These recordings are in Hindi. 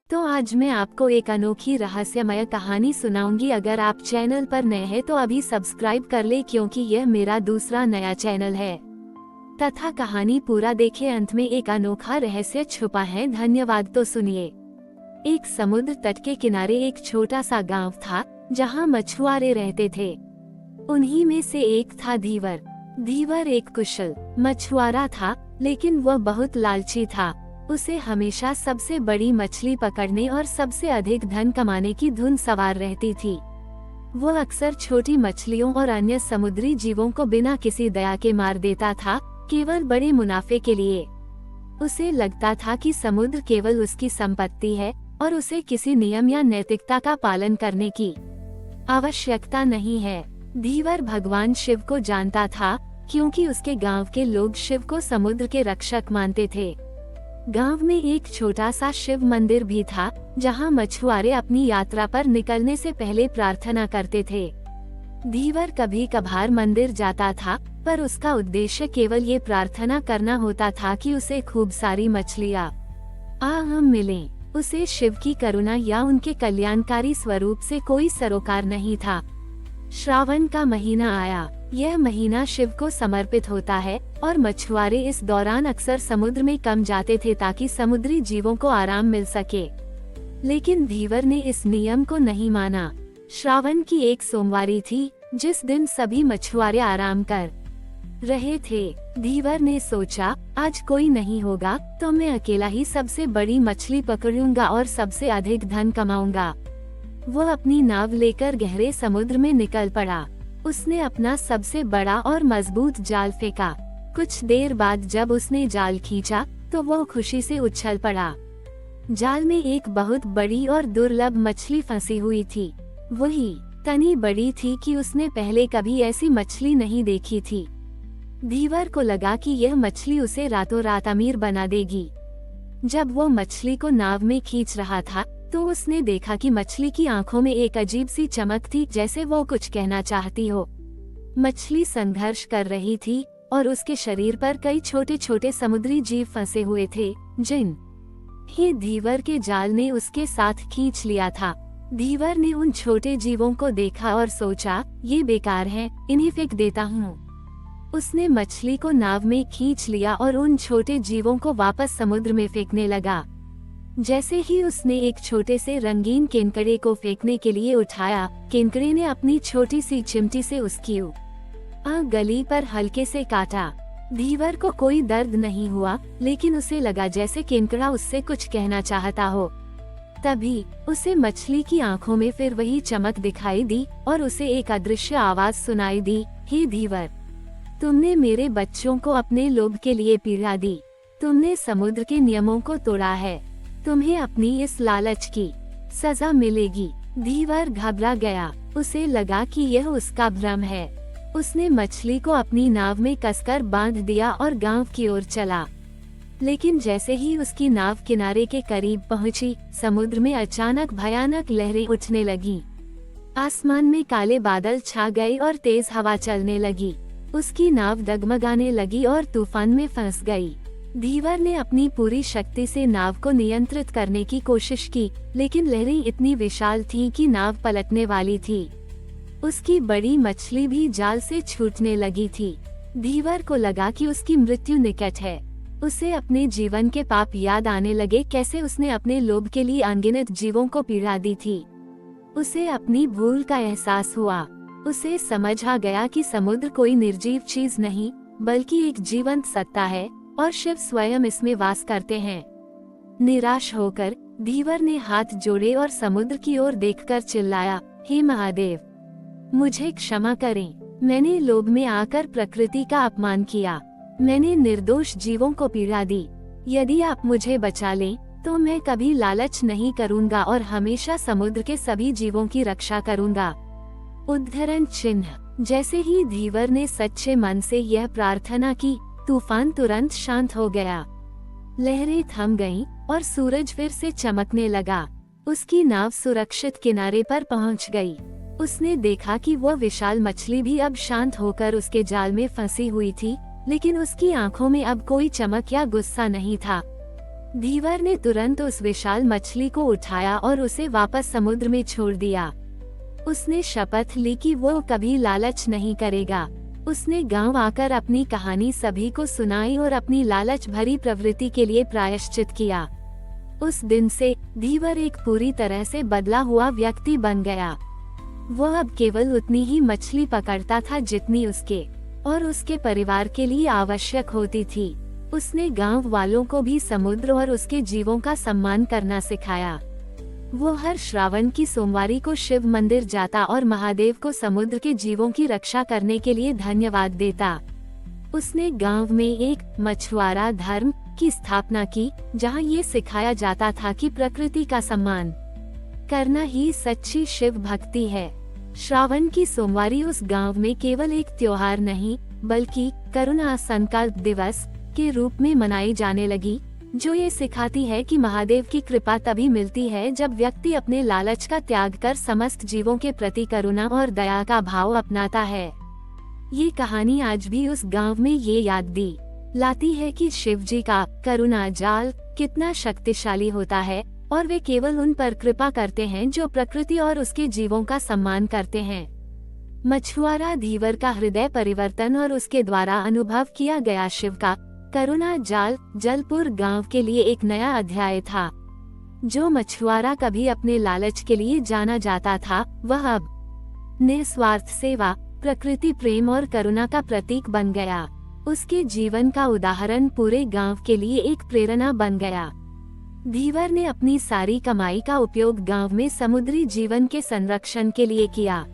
तो आज मैं आपको एक अनोखी रहस्यमय कहानी सुनाऊंगी। अगर आप चैनल पर नए हैं तो अभी सब्सक्राइब कर ले, क्योंकि यह मेरा दूसरा नया चैनल है। तथा कहानी पूरा देखे, अंत में एक अनोखा रहस्य छुपा है। धन्यवाद। तो सुनिए। एक समुद्र तट के किनारे एक छोटा सा गांव था, जहां मछुआरे रहते थे। उन्हीं में से एक था धीवर। धीवर एक कुशल मछुआरा था, लेकिन वह बहुत लालची था। उसे हमेशा सबसे बड़ी मछली पकड़ने और सबसे अधिक धन कमाने की धुन सवार रहती थी। वह अक्सर छोटी मछलियों और अन्य समुद्री जीवों को बिना किसी दया के मार देता था, केवल बड़े मुनाफे के लिए। उसे लगता था कि समुद्र केवल उसकी संपत्ति है और उसे किसी नियम या नैतिकता का पालन करने की आवश्यकता नहीं है। धीवर भगवान शिव को जानता था, क्योंकि उसके गांव के लोग शिव को समुद्र के रक्षक मानते थे। गांव में एक छोटा सा शिव मंदिर भी था, जहां मछुआरे अपनी यात्रा पर निकलने से पहले प्रार्थना करते थे। धीवर कभी कभार मंदिर जाता था, पर उसका उद्देश्य केवल ये प्रार्थना करना होता था कि उसे खूब सारी मछलियां हम मिलें। उसे शिव की करुणा या उनके कल्याणकारी स्वरूप से कोई सरोकार नहीं था। श्रावण का महीना आया। यह महीना शिव को समर्पित होता है और मछुआरे इस दौरान अक्सर समुद्र में कम जाते थे, ताकि समुद्री जीवों को आराम मिल सके। लेकिन धीवर ने इस नियम को नहीं माना। श्रावण की एक सोमवारी थी, जिस दिन सभी मछुआरे आराम कर रहे थे। धीवर ने सोचा, आज कोई नहीं होगा तो मैं अकेला ही सबसे बड़ी मछली पकड़ूंगा और सबसे अधिक धन कमाऊंगा। वह अपनी नाव लेकर गहरे समुद्र में निकल पड़ा। उसने अपना सबसे बड़ा और मजबूत जाल फेंका। कुछ देर बाद जब उसने जाल खींचा, तो वह खुशी से उछल पड़ा। जाल में एक बहुत बड़ी और दुर्लभ मछली फंसी हुई थी। वही इतनी बड़ी थी कि उसने पहले कभी ऐसी मछली नहीं देखी थी। धीवर को लगा कि यह मछली उसे रातों रात अमीर बना देगी। जब वो मछली को नाव में खींच रहा था, तो उसने देखा कि मछली की आंखों में एक अजीब सी चमक थी, जैसे वो कुछ कहना चाहती हो। मछली संघर्ष कर रही थी और उसके शरीर पर कई छोटे छोटे समुद्री जीव फंसे हुए थे, जिन ही धीवर के जाल ने उसके साथ खींच लिया था। धीवर ने उन छोटे जीवों को देखा और सोचा, ये बेकार हैं, इन्हें फेंक देता हूँ। उसने मछली को नाव में खींच लिया और उन छोटे जीवों को वापस समुद्र में फेंकने लगा। जैसे ही उसने एक छोटे से रंगीन केंकड़े को फेंकने के लिए उठाया, केंकड़े ने अपनी छोटी सी चिमटी से उसकी गली पर हल्के से काटा। धीवर को कोई दर्द नहीं हुआ, लेकिन उसे लगा जैसे केंकड़ा उससे कुछ कहना चाहता हो। तभी उसे मछली की आंखों में फिर वही चमक दिखाई दी और उसे एक अदृश्य आवाज सुनाई दी, हे धीवर, तुमने मेरे बच्चों को अपने लोभ के लिए पीड़ा दी। तुमने समुद्र के नियमों को तोड़ा है। तुम्हें अपनी इस लालच की सजा मिलेगी। धीवर घबरा गया। उसे लगा कि यह उसका भ्रम है। उसने मछली को अपनी नाव में कसकर बांध दिया और गांव की ओर चला। लेकिन जैसे ही उसकी नाव किनारे के करीब पहुंची, समुद्र में अचानक भयानक लहरें उठने लगीं। आसमान में काले बादल छा गए और तेज हवा चलने लगी। उसकी नाव डगमगाने लगी और तूफान में फंस गई। धीवर ने अपनी पूरी शक्ति से नाव को नियंत्रित करने की कोशिश की, लेकिन लहरें इतनी विशाल थीं कि नाव पलटने वाली थी। उसकी बड़ी मछली भी जाल से छूटने लगी थी। धीवर को लगा कि उसकी मृत्यु निकट है। उसे अपने जीवन के पाप याद आने लगे, कैसे उसने अपने लोभ के लिए अनगिनत जीवों को पीड़ा दी थी। उसे अपनी भूल का एहसास हुआ। उसे समझ आ गया कि समुद्र कोई निर्जीव चीज नहीं, बल्कि एक जीवंत सत्ता है और शिव स्वयं इसमें वास करते हैं। निराश होकर धीवर ने हाथ जोड़े और समुद्र की ओर देखकर चिल्लाया, हे महादेव, मुझे क्षमा करें। मैंने लोभ में आकर प्रकृति का अपमान किया। मैंने निर्दोष जीवों को पीड़ा दी। यदि आप मुझे बचा लें, तो मैं कभी लालच नहीं करूंगा और हमेशा समुद्र के सभी जीवों की रक्षा करूंगा। उद्धरण चिन्ह। जैसे ही धीवर ने सच्चे मन से यह प्रार्थना की, तूफान तुरंत शांत हो गया। लहरें थम गईं और सूरज फिर से चमकने लगा। उसकी नाव सुरक्षित किनारे पर पहुंच गई। उसने देखा कि वह विशाल मछली भी अब शांत होकर उसके जाल में फंसी हुई थी, लेकिन उसकी आंखों में अब कोई चमक या गुस्सा नहीं था। धीवर ने तुरंत उस विशाल मछली को उठाया और उसे वापस समुद्र में छोड़ दिया। उसने शपथ ली कि वो कभी लालच नहीं करेगा। उसने गांव आकर अपनी कहानी सभी को सुनाई और अपनी लालच भरी प्रवृत्ति के लिए प्रायश्चित किया। उस दिन से धीवर एक पूरी तरह से बदला हुआ व्यक्ति बन गया। वह अब केवल उतनी ही मछली पकड़ता था जितनी उसके और उसके परिवार के लिए आवश्यक होती थी। उसने गांव वालों को भी समुद्र और उसके जीवों का सम्मान करना सिखाया। वो हर श्रावण की सोमवारी को शिव मंदिर जाता और महादेव को समुद्र के जीवों की रक्षा करने के लिए धन्यवाद देता। उसने गांव में एक मछुआरा धर्म की स्थापना की, जहां ये सिखाया जाता था कि प्रकृति का सम्मान करना ही सच्ची शिव भक्ति है। श्रावण की सोमवारी उस गांव में केवल एक त्योहार नहीं, बल्कि करुणा संकल्प दिवस के रूप में मनाई जाने लगी, जो ये सिखाती है कि महादेव की कृपा तभी मिलती है जब व्यक्ति अपने लालच का त्याग कर समस्त जीवों के प्रति करुणा और दया का भाव अपनाता है। ये कहानी आज भी उस गांव में ये याद लाती है कि शिव जी का करुणा जाल कितना शक्तिशाली होता है और वे केवल उन पर कृपा करते हैं जो प्रकृति और उसके जीवों का सम्मान करते हैं। मछुआरा धीवर का हृदय परिवर्तन और उसके द्वारा अनुभव किया गया शिव का करुणा जाल जलपुर गांव के लिए एक नया अध्याय था। जो मछुआरा कभी अपने लालच के लिए जाना जाता था, वह अब निस्वार्थ सेवा, प्रकृति प्रेम और करुणा का प्रतीक बन गया। उसके जीवन का उदाहरण पूरे गांव के लिए एक प्रेरणा बन गया। धीवर ने अपनी सारी कमाई का उपयोग गांव में समुद्री जीवन के संरक्षण के लिए किया।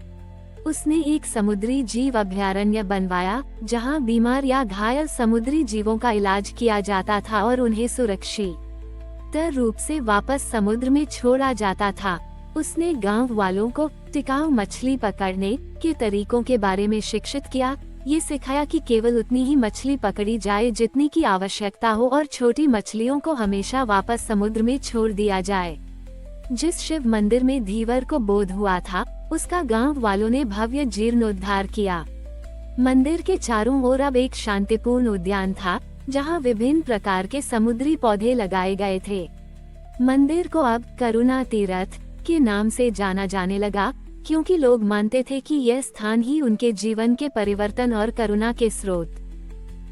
उसने एक समुद्री जीव अभयारण्य बनवाया, जहां बीमार या घायल समुद्री जीवों का इलाज किया जाता था और उन्हें सुरक्षित रूप से वापस समुद्र में छोड़ा जाता था। उसने गांव वालों को टिकाऊ मछली पकड़ने के तरीकों के बारे में शिक्षित किया। ये सिखाया कि केवल उतनी ही मछली पकड़ी जाए जितनी की आवश्यकता हो और छोटी मछलियों को हमेशा वापस समुद्र में छोड़ दिया जाए। जिस शिव मंदिर में धीवर को बोध हुआ था, उसका गांव वालों ने भव्य जीर्णोद्धार किया। मंदिर के चारों ओर अब एक शांतिपूर्ण उद्यान था, जहां विभिन्न प्रकार के समुद्री पौधे लगाए गए थे। मंदिर को अब करुणा तीर्थ के नाम से जाना जाने लगा, क्योंकि लोग मानते थे कि यह स्थान ही उनके जीवन के परिवर्तन और करुणा के स्रोत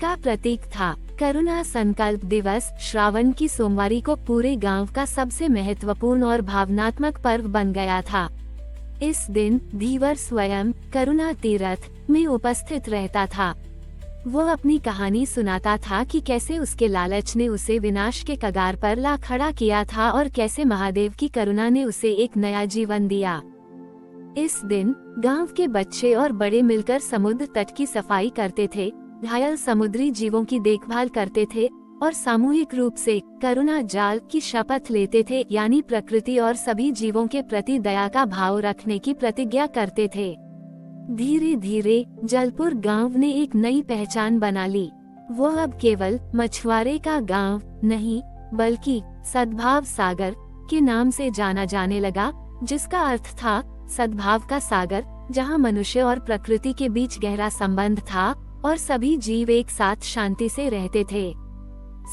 का प्रतीक था। करुणा संकल्प दिवस श्रावण की सोमवारी को पूरे गांव का सबसे महत्वपूर्ण और भावनात्मक पर्व बन गया था। इस दिन धीवर स्वयं करुणा तीर्थ में उपस्थित रहता था। वो अपनी कहानी सुनाता था कि कैसे उसके लालच ने उसे विनाश के कगार पर ला खड़ा किया था और कैसे महादेव की करुणा ने उसे एक नया जीवन दिया। इस दिन गांव के बच्चे और बड़े मिलकर समुद्र तट की सफाई करते थे, घायल समुद्री जीवों की देखभाल करते थे और सामूहिक रूप से करुणा जाल की शपथ लेते थे, यानी प्रकृति और सभी जीवों के प्रति दया का भाव रखने की प्रतिज्ञा करते थे। धीरे धीरे जलपुर गांव ने एक नई पहचान बना ली। वो अब केवल मछुआरे का गांव नहीं, बल्कि सद्भाव सागर के नाम से जाना जाने लगा, जिसका अर्थ था सद्भाव का सागर, जहां मनुष्य और प्रकृति के बीच गहरा संबंध था और सभी जीव एक साथ शांति से रहते थे।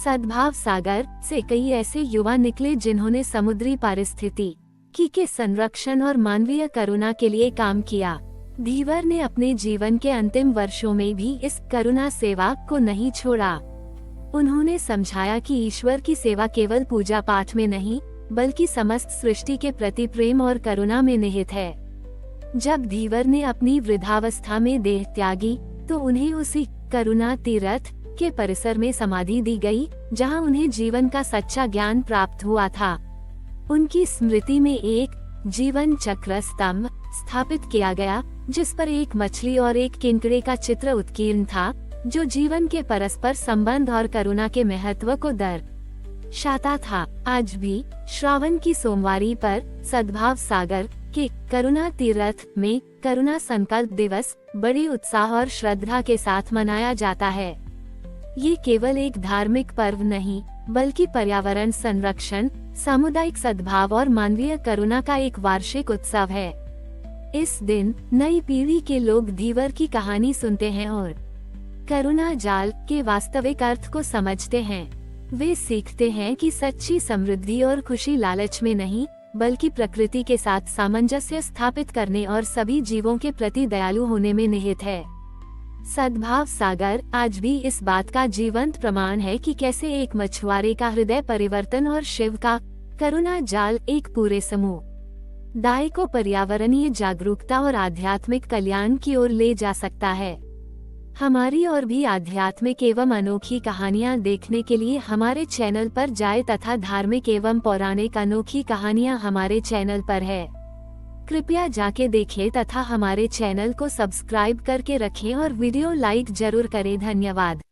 सद्भाव सागर से कई ऐसे युवा निकले जिन्होंने समुद्री पारिस्थितिकी के संरक्षण और मानवीय करुणा के लिए काम किया। धीवर ने अपने जीवन के अंतिम वर्षों में भी इस करुणा सेवा को नहीं छोड़ा। उन्होंने समझाया कि ईश्वर की सेवा केवल पूजा पाठ में नहीं, बल्कि समस्त सृष्टि के प्रति प्रेम और करुणा में निहित है। जब धीवर ने अपनी वृद्धावस्था में देह त्यागी, तो उन्हें उसी करुणा तीर्थ के परिसर में समाधि दी गई, जहां उन्हें जीवन का सच्चा ज्ञान प्राप्त हुआ था। उनकी स्मृति में एक जीवन चक्र स्तंभ स्थापित किया गया, जिस पर एक मछली और एक किंकड़े का चित्र उत्कीर्ण था, जो जीवन के परस्पर संबंध और करुणा के महत्व को दर्शाता था। आज भी श्रावण की सोमवारी पर सद्भाव सागर के करुणा तीर्थ में करुणा संकल्प दिवस बड़े उत्साह और श्रद्धा के साथ मनाया जाता है। ये केवल एक धार्मिक पर्व नहीं, बल्कि पर्यावरण संरक्षण, सामुदायिक सद्भाव और मानवीय करुणा का एक वार्षिक उत्सव है। इस दिन नई पीढ़ी के लोग धीवर की कहानी सुनते हैं और करुणा जाल के वास्तविक अर्थ को समझते हैं। वे सीखते हैं कि सच्ची समृद्धि और खुशी लालच में नहीं, बल्कि प्रकृति के साथ सामंजस्य स्थापित करने और सभी जीवों के प्रति दयालु होने में निहित है। सद्भाव सागर आज भी इस बात का जीवंत प्रमाण है कि कैसे एक मछुआरे का हृदय परिवर्तन और शिव का करुणा जाल एक पूरे समुदाय को पर्यावरणीय जागरूकता और आध्यात्मिक कल्याण की ओर ले जा सकता है। हमारी और भी आध्यात्मिक एवं अनोखी कहानियाँ देखने के लिए हमारे चैनल पर जाएं तथा धार्मिक एवं पौराणिक अनोखी कहानियाँ हमारे चैनल पर है। कृपया जाके देखें तथा हमारे चैनल को सब्सक्राइब करके रखें और वीडियो लाइक जरूर करें। धन्यवाद।